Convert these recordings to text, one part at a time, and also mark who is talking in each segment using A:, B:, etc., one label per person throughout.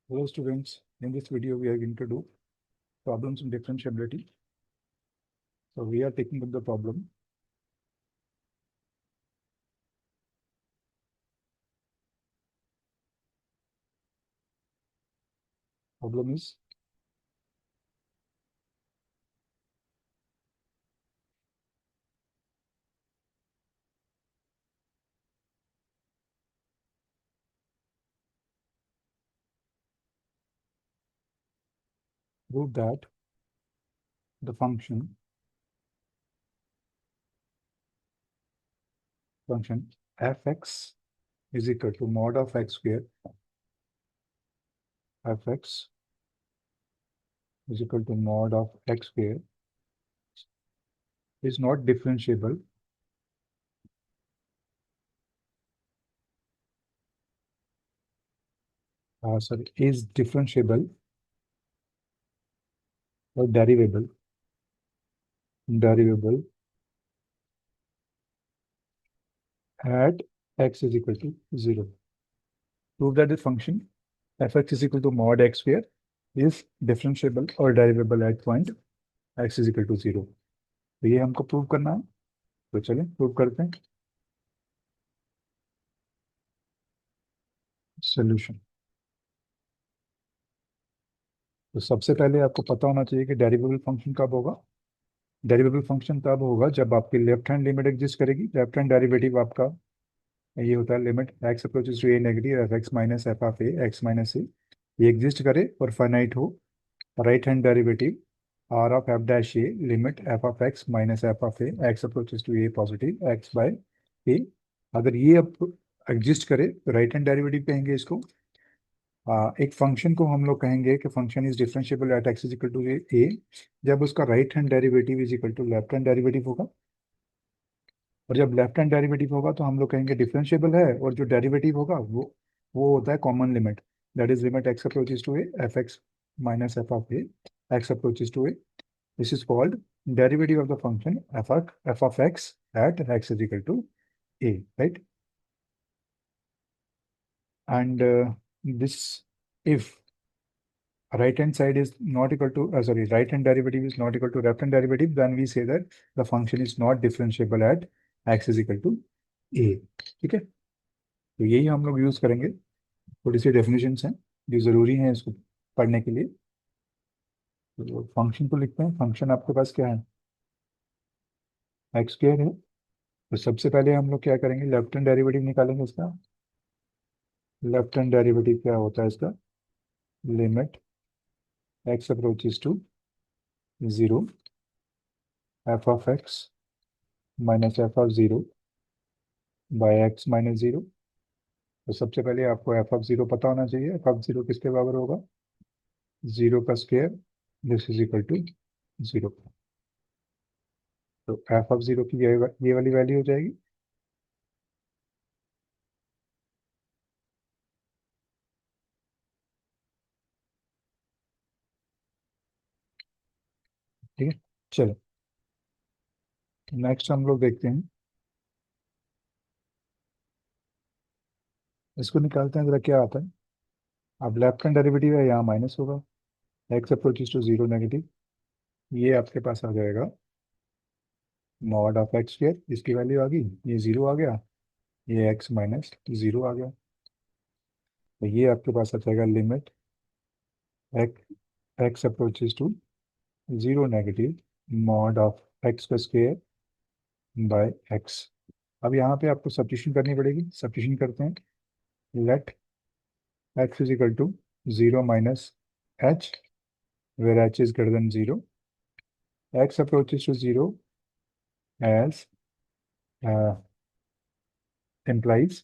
A: Hello students, in this video we are going to do problems in differentiability. So we are taking up the problem. Problem is prove that the function fx is equal to mod of x square. Fx is equal to mod of x square is not differentiable is differentiable or derivable at x is equal to 0. Prove that the function fx is equal to mod x square is differentiable or derivable at point x is equal to 0. तो ये हमको prove करना है, तो चलें prove करते हैं. Solution. तो सबसे पहले आपको पता होना चाहिए कि डेरिवेबल फंक्शन कब होगा. डेरिवेबल फंक्शन तब होगा जब आपकी लेफ्ट हैंड लिमिट एग्जिस्ट करेगी. लेफ्ट हैंड डेरिवेटिव आपका ये होता है limit x approaches to a negative f x minus f of a x minus a. ये एग्जिस्ट करे और फाइनाइट हो. Right hand derivative R of f dash a limit f of x minus f of a x approaches to a positive x by a. अगर ये अब exist करे तो राइट हैंड डेरिवेटिव कहेंगे इसको. एक फंक्शन को हम लोग कहेंगे कि function is differentiable at x is equal to a जब उसका right hand derivative is equal to left hand derivative होगा. और जब लेफ्ट हैंड डेरिवेटिव होगा तो हम लोग कहेंगे डिफरेंशिएबल है, और जो डेरिवेटिव होगा वो होता है common limit. That is limit x approaches to a f x minus f of a x approaches to a. This is called derivative of the function f of x at x is equal to a, right. And this, if right hand side is not equal to right hand derivative is not equal to left hand derivative, then we say that the function is not differentiable at x is equal to a. ठीक है, तो यही हम लोग use करेंगे. थोड़ी सी definitions हैं जो जरूरी हैं इसको पढ़ने के लिए. तो फंक्शन को लिखते हैं. फंक्शन आपके पास क्या है, एक्स स्क्वायर है. तो सबसे पहले हम लोग क्या करेंगे, लेफ्ट हैंड डेरिवेटिव निकालेंगे इसका. लेफ्ट हैंड डेरिवेटिव क्या होता है इसका, limit x approaches to 0 f of x minus f of 0 by x minus 0. तो सबसे पहले आपको एफ ऑफ 0 पता होना चाहिए. एफ ऑफ 0 किसके बराबर होगा, 0 का square. This is equal to 0. तो एफ ऑफ 0 की ये वाली वैल्यू हो जाएगी. ठीक है, चलो नेक्स्ट हम लोग देखते हैं. इसको निकालते हैं जरा क्या आता है. अब लेफ्ट हैंड डेरिवेटिव है, यहाँ माइनस होगा. X approaches to 0 negative. ये आपके पास आ जाएगा मॉड ऑफ एक्स स्क्वायर. इसकी वैल्यू आ गई, ये 0 आ गया, ये एक्स माइनस 0 आ गया. तो ये आपके पास आ जाएगा limit x approaches to 0 negative mod of x का स्क्वायर बाय एक्स. अब यहाँ पे आपको सब्स्टिट्यूशन करनी पड़ेगी. सब्स्टिट्यूशन करते हैं. Let x is equal to 0 minus h where h is greater than 0. X approaches to 0 as implies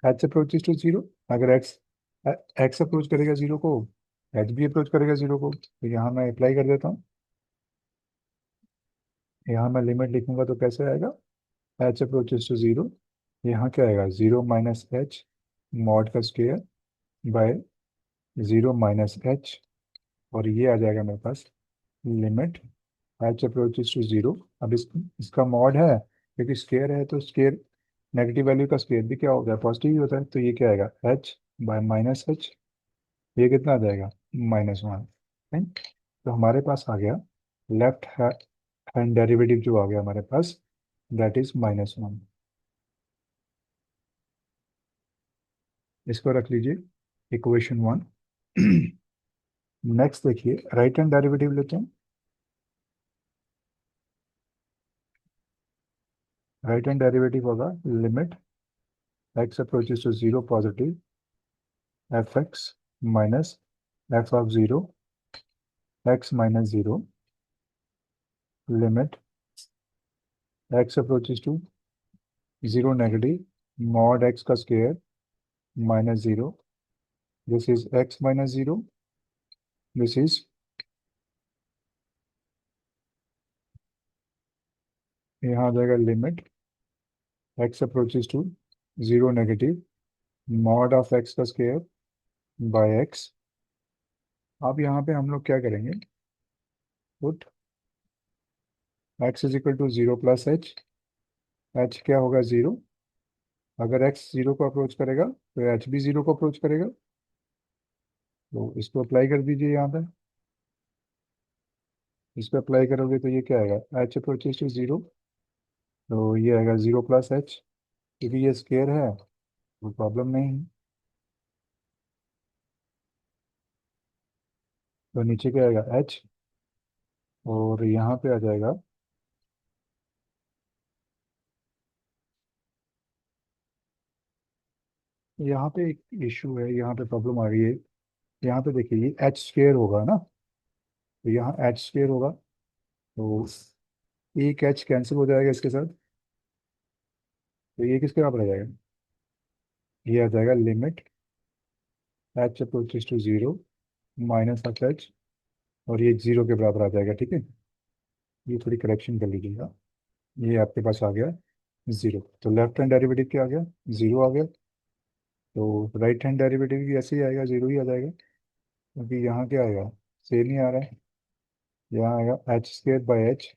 A: h approaches to 0. अगर एक्स अप्रोच करेगा 0 को, एच भी अप्रोच करेगा 0 को. तो यहाँ मैं अप्लाई कर देता हूँ. यहाँ मैं लिमिट लिखूंगा तो कैसे आएगा, एच अप्रोचेस टू 0. यहाँ क्या आएगा, 0 माइनस एच मॉड का स्क्वायर बाय 0 माइनस एच. और ये आ जाएगा मेरे पास लिमिट एच अप्रोचेस टू 0. अब इसका मॉड है क्योंकि स्क्वायर है तो स्क्वायर नेगेटिव वैल्यू का स्क्वायर भी क्या होता है, पॉजिटिव ही होता है, तो ये क्या आएगा एच बाय माइनस एच, ये कितना आ जाएगा -1। तो हमारे पास आ गया लेफ्ट हैंड डेरिवेटिव जो आ गया हमारे पास, दैट इज -1। इसको रख लीजिए इक्वेशन 1। नेक्स्ट देखिए राइट हैंड डेरिवेटिव लेते हैं। राइट हैंड डेरिवेटिव होगा limit x approaches to 0 positive f x minus f of 0 x-0 limit x approaches to 0 negative mod x का square -0, this is x-0, this is, यहाँ आ जाएगा limit x approaches to 0 negative mod of x का square by x। अब यहाँ पे हम लोग क्या करेंगे, put x is equal to 0 plus h, h क्या होगा 0, अगर x 0 को अप्रोच करेगा तो एच भी 0 को अप्रोच करेगा, तो इसको अप्लाई कर दीजिए यहाँ पे। इस पर अप्लाई करोगे तो ये क्या आएगा एच अप्रोचेस टू 0, तो ये आएगा 0 प्लस एच, क्योंकि ये स्क्वायर है तो प्रॉब्लम नहीं है। तो नीचे क्या आएगा एच, और यहाँ पे आ जाएगा, यहाँ पे एक इशू है, यहाँ पे प्रॉब्लम आ रही है। यहाँ पे देखिए ये एच स्क्वायर होगा ना, तो यहाँ एच स्क्वायर होगा, तो एक एच कैंसिल हो जाएगा इसके साथ, तो ये किसके बराबर आ जाएगा, ये आ जाएगा limit h approaches to 0 minus of h, और ये 0 के बराबर आ जाएगा, ठीक है। ये थोड़ी करेक्शन कर लीजिएगा, ये आपके पास आ गया 0, तो लेफ्ट हैंड डेरिवेटिव क्या आ गया 0 आ गया, तो राइट हैंड डेरिवेटिव भी ऐसे ही आएगा 0 ही आ जाएगा, क्योंकि यहाँ क्या आएगा सेम ही आ रहा है, यहाँ आएगा एच स्क्र बाई एच,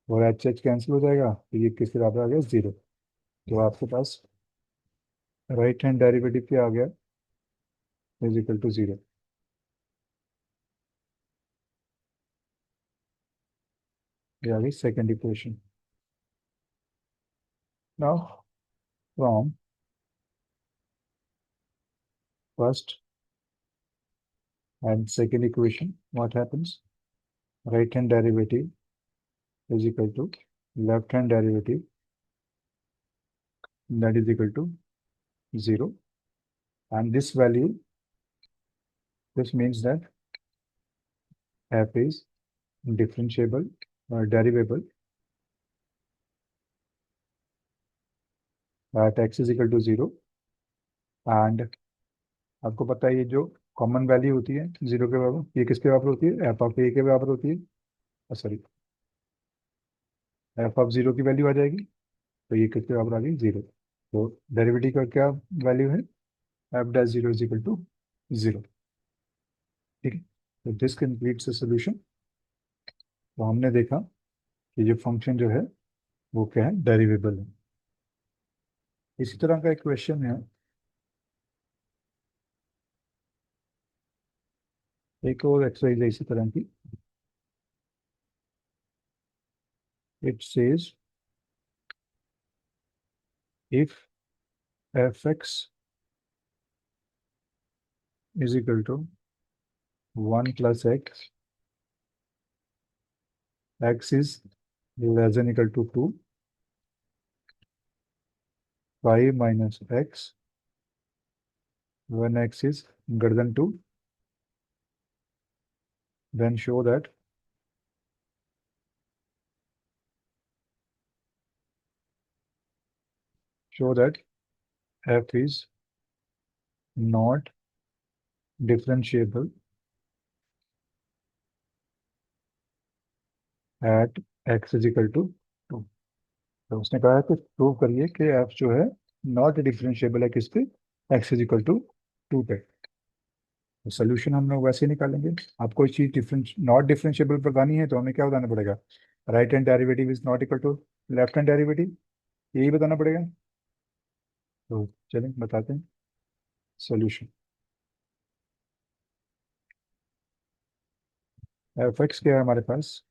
A: और एच एच कैंसिल हो जाएगा, तो ये किसके बराबर आ गया 0। तो आपके पास राइट हैंड डेरिवेटिव क्या आ गया इज इक्वल टू 0। ये आ गई second equation. Now from first and second equation what happens, right hand derivative is equal to left hand derivative that is equal to 0, and this value, this means that f is differentiable or derivable at x is equal to 0, and आपको पता है ये जो common value होती है 0 के बराबर, ये किसके बराबर होती है एफ ऑफ ए के बराबर होती है, सॉरी एफ ऑफ 0 की वैल्यू आ जाएगी, तो ये किसके बराबर आ गई 0, तो डेरिवेटिव का क्या वैल्यू है f dash 0 is equal to 0, ठीक है। तो दिस कंप्लीट्स द सॉल्यूशन। तो हमने देखा कि ये फंक्शन जो है वो क्या है डेरिवेबल है। इसी तरह का एक क्वेश्चन है, एक और एक्सरसाइज है इसी तरह की। It says if f x is equal to 1 plus x is less than equal to 2, 5 minus x when x is greater than 2, then show that f is not differentiable at x is equal to 2। तो उसने कहा है कि prove करिए कि f जो है not differentiable है किस पे, x इज इक्वल टू 2 पे। तो सोल्यूशन हम लोग वैसे निकालेंगे, आपको कोई चीज डिफरेंस नॉट डिफरेंशिएबल बतानी है तो हमें क्या बताना पड़ेगा, right hand derivative is not equal to left hand derivative, यही बताना पड़ेगा। तो चलें बताते हैं सॉल्यूशन। एफ एक्स क्या है हमारे पास,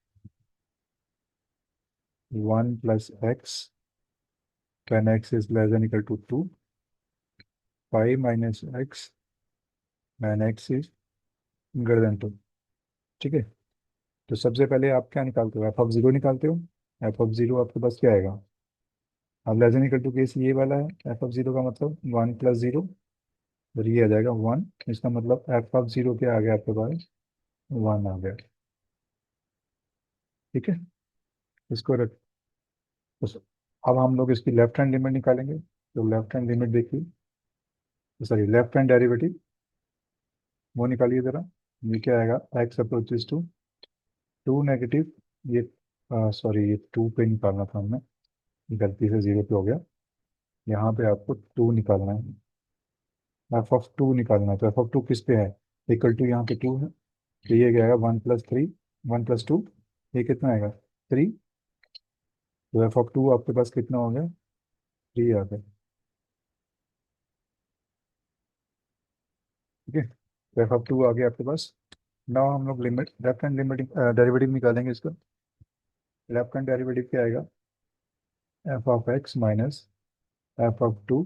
A: 1 + x when x is less than equal to 2, 5 - x when x is greater than 2। ठीक है, तो सबसे पहले आप क्या निकालते हो, f(0) निकालते हो। f(0) आपके पास क्या आएगा, अब less than equal to case ये वाला है, f(0) का मतलब 1 + 0, और ये आ जाएगा 1। इसका मतलब f(0) क्या आ गया आपके पास, 1 आ गया। ठीक है, इसको रख। बस अब हम लोग इसकी लेफ्ट हैंड लिमिट निकालेंगे, तो लेफ्ट हैंड लिमिट देखिए, सॉरी लेफ्ट हैंड डेरिवेटिव वो निकालिए ज़रा। ये क्या आएगा, x अप्रोचेस टू 2 नेगेटिव, ये सॉरी ये 2 पे निकालना था हमने, गलती से 0 पे हो गया। यहाँ पे आपको 2 निकालना है, f(2) निकालना है। तो f(2) किस पे है, इक्वल टू यहाँ पे 2 है, तो ये क्या आएगा 1 + 3, 1 + 2, ये कितना आएगा 3। तो f(2) आपके पास कितना हो गया, 3 आ गया। ठीक है, तो f(2) आ गया आपके पास। नाउ हम लोग limit, left hand limit derivative निकालेंगे इसका। लेफ्ट हैंड डेरिवेटिव क्या आएगा, f(x) माइनस f(2)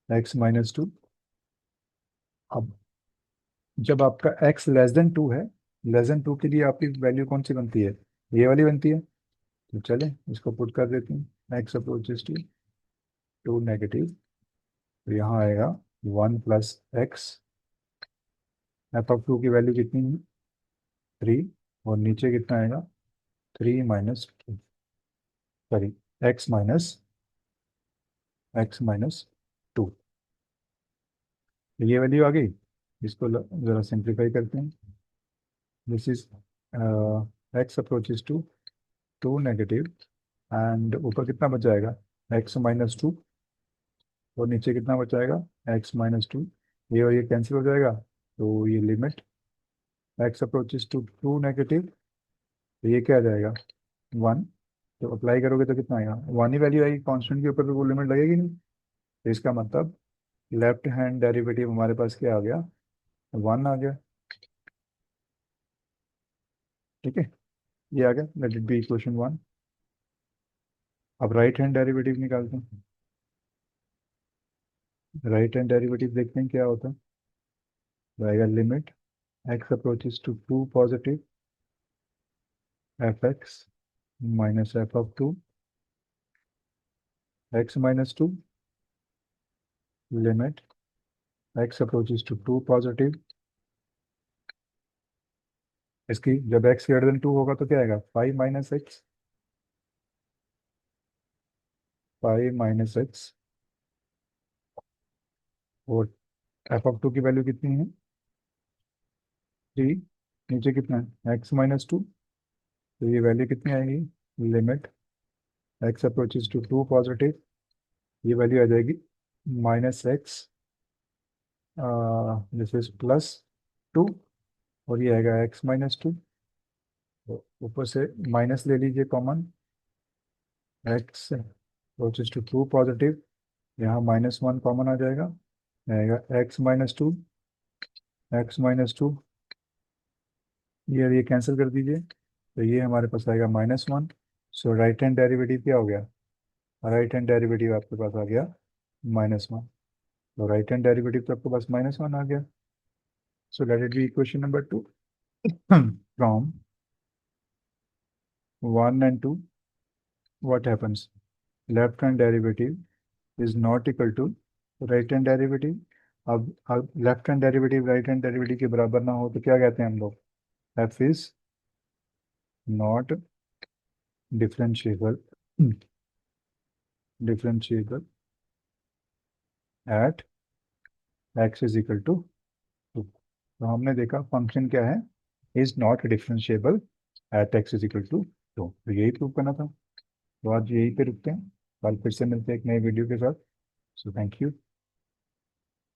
A: x - 2। अब जब आपका x <2 है, <2 के लिए आपकी वैल्यू कौन सी बनती है, ये वाली बनती है। तो चले इसको पुट कर देते हैं, x अप्रोचेस टू 2 नेगेटिव, तो यहाँ आएगा 1 + x, f(2) की वैल्यू कितनी है 3, और नीचे कितना आएगा 3 - 2, सॉरी x -2। ये वैल्यू आ गई, इसको ज़रा सिंप्लीफाई करते हैं। This is x approaches to 2 negative, and ऊपर कितना बच जाएगा x - 2, और नीचे कितना बच जाएगा x - 2। ये और ये कैंसिल हो जाएगा, तो ये limit x approaches to 2 negative, तो ये क्या आ जाएगा 1। तो अप्लाई करोगे तो कितना आएगा, 1 ही वैल्यू आएगी, कांस्टेंट के ऊपर तो वो लिमिट लगेगी नहीं। तो इसका मतलब लेफ्ट हैंड डेरिवेटिव हमारे पास क्या आ गया, 1 आ गया। ठीक है, ये आ गया, लेट इट बी इक्वेशन 1। अब राइट हैंड डेरिवेटिव निकालते हैं। राइट हैंड डेरिवेटिव देखते हैं क्या होता है। तो आएगा limit x approaches to 2 positive f(x) minus f(2) x - 2, limit x approaches to 2 positive, इसकी जब x ग्रेटर देन 2 होगा तो क्या आएगा 5 - x, 5 - x, और f(2) की वैल्यू कितनी है 3, नीचे कितना है x - 2, तो ये वैल्यू कितनी आएगी, limit x approaches to 2 positive, ये वैल्यू आ जाएगी -x, दिस इज +2, और ये आएगा x - 2। तो ऊपर से माइनस ले लीजिए common, x approaches to 2 positive, यहाँ -1 कॉमन आ जाएगा, आएगा x - 2, x - 2, ये कैंसिल कर दीजिए, तो ये हमारे पास आएगा -1। सो राइट हैंड डेरिवेटिव क्या हो गया, राइट हैंड डेरिवेटिव आपके पास आ गया -1। तो राइट हैंड डेरिवेटिव तो आपके पास -1 आ गया। So let it be equation number 2। From 1 and 2 what happens, left hand derivative is not equal to right hand derivative। अब left hand derivative right hand derivative के बराबर ना हो तो क्या कहते हैं हम लोग, f is not differentiable, differentiable at x is equal to 2। तो हमने देखा फंक्शन क्या है, is not differentiable at x is equal to 2, तो यही प्रूव करना था। तो आज यही पे रुकते हैं, कल फिर से मिलते हैं एक नए वीडियो के साथ। So thank you.